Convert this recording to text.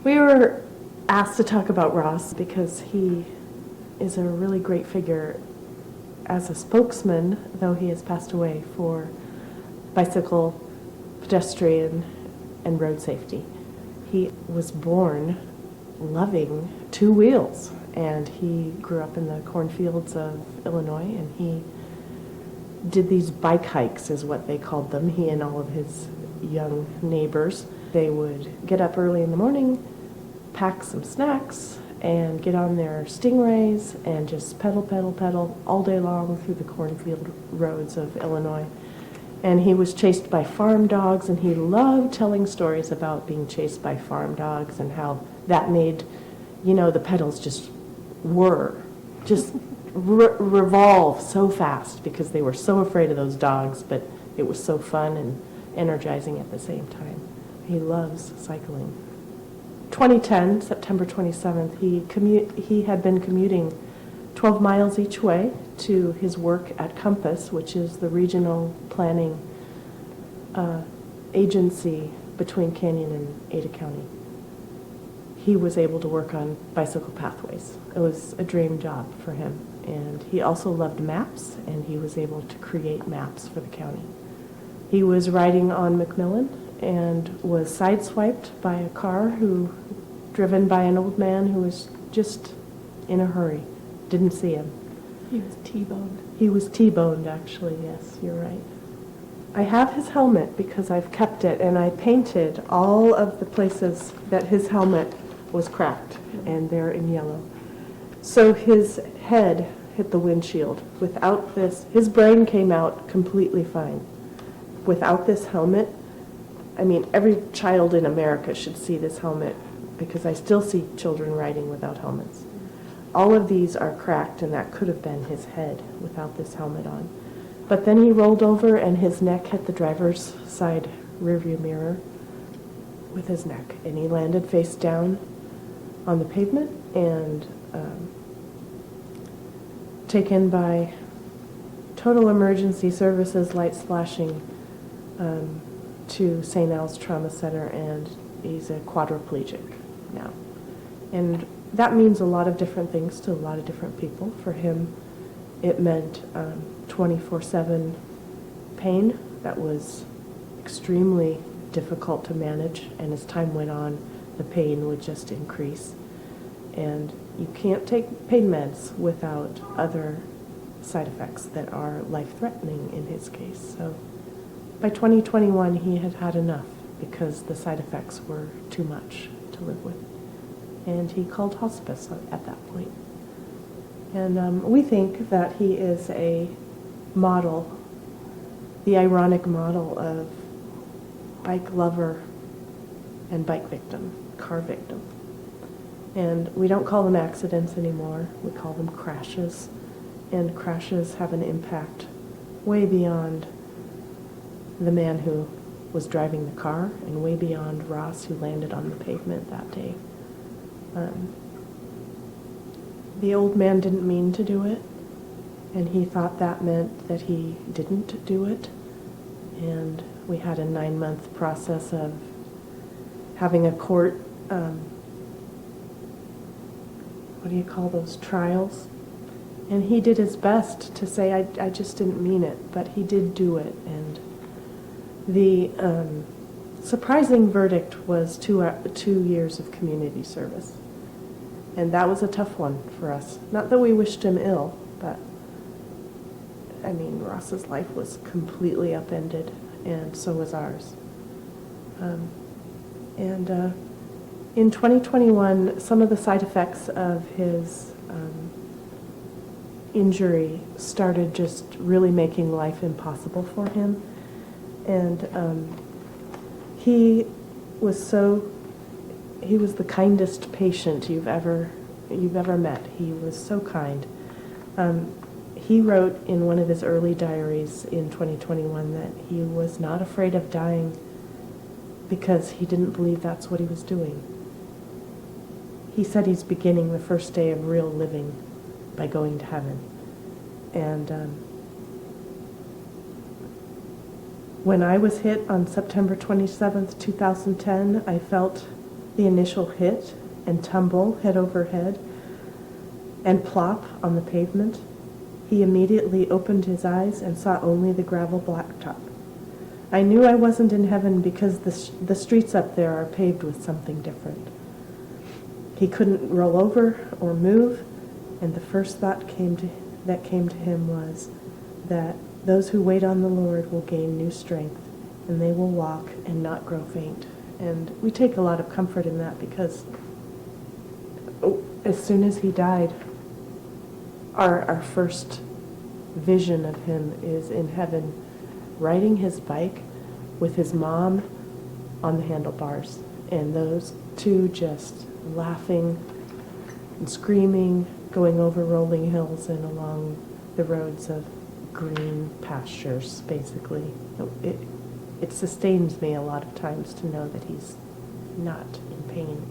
We were asked to talk about Ross because he is a really great figure as a spokesman, though he has passed away, for bicycle, pedestrian, and road safety. He was born loving two wheels, and he grew up in the cornfields of Illinois, and he did these bike hikes, is what they called them, he and all of his young neighbors. They would get up early in the morning, pack some snacks, and get on their Stingrays and just pedal all day long through the cornfield roads of Illinois. And he was chased by farm dogs, and he loved telling stories about being chased by farm dogs and how that made, the pedals just revolve so fast because they were so afraid of those dogs, but it was so fun and energizing at the same time. He loves cycling. 2010, September 27th, he had been commuting 12 miles each way to his work at Compass, which is the regional planning agency between Canyon and Ada County. He was able to work on bicycle pathways. It was a dream job for him. And he also loved maps, and he was able to create maps for the county. He was riding on McMillan and was sideswiped by a car driven by an old man who was just in a hurry, didn't see him. He was T-boned. He was T-boned, actually, yes, you're right. I have his helmet because I've kept it, and I painted all of the places that his helmet was cracked, and they're in yellow. So his head hit the windshield. Without this, his brain came out completely fine. Without this helmet, every child in America should see this helmet, because I still see children riding without helmets. All of these are cracked, and that could have been his head without this helmet on. But then he rolled over, and his neck hit the driver's side rearview mirror with his neck, and he landed face down on the pavement and taken by total emergency services, lights flashing, to St. Al's Trauma Center, and he's a quadriplegic now. And that means a lot of different things to a lot of different people. For him, it meant 24/7 pain that was extremely difficult to manage, and as time went on, the pain would just increase. And you can't take pain meds without other side effects that are life-threatening in his case. So by 2021, he had had enough because the side effects were too much to live with. And he called hospice at that point. And we think that he is a model, the ironic model of bike lover and bike victim, car victim. And we don't call them accidents anymore. We call them crashes. And crashes have an impact way beyond the man who was driving the car and way beyond Ross, who landed on the pavement that day. The old man didn't mean to do it, and he thought that meant that he didn't do it. And we had a 9-month process of having a court, what do you call those, trials? And he did his best to say, I just didn't mean it, but he did do it. And the surprising verdict was 2 years of community service. And that was a tough one for us. Not that we wished him ill, but Ross's life was completely upended, and so was ours. In 2021, some of the side effects of his injury started just really making life impossible for him. And he was the kindest patient you've ever met. He was so kind. He wrote in one of his early diaries in 2021 that he was not afraid of dying because he didn't believe that's what he was doing. He said he's beginning the first day of real living by going to heaven. And when I was hit on September 27th, 2010, I felt the initial hit and tumble head over head and plop on the pavement, he immediately opened his eyes and saw only the gravel blacktop. I knew I wasn't in heaven because the streets up there are paved with something different. He couldn't roll over or move, and the first thought that came to him was that those who wait on the Lord will gain new strength, and they will walk and not grow faint. And we take a lot of comfort in that because as soon as he died, our first vision of him is in heaven, riding his bike with his mom on the handlebars, and those two just laughing and screaming, going over rolling hills and along the roads of green pastures, basically. It sustains me a lot of times to know that he's not in pain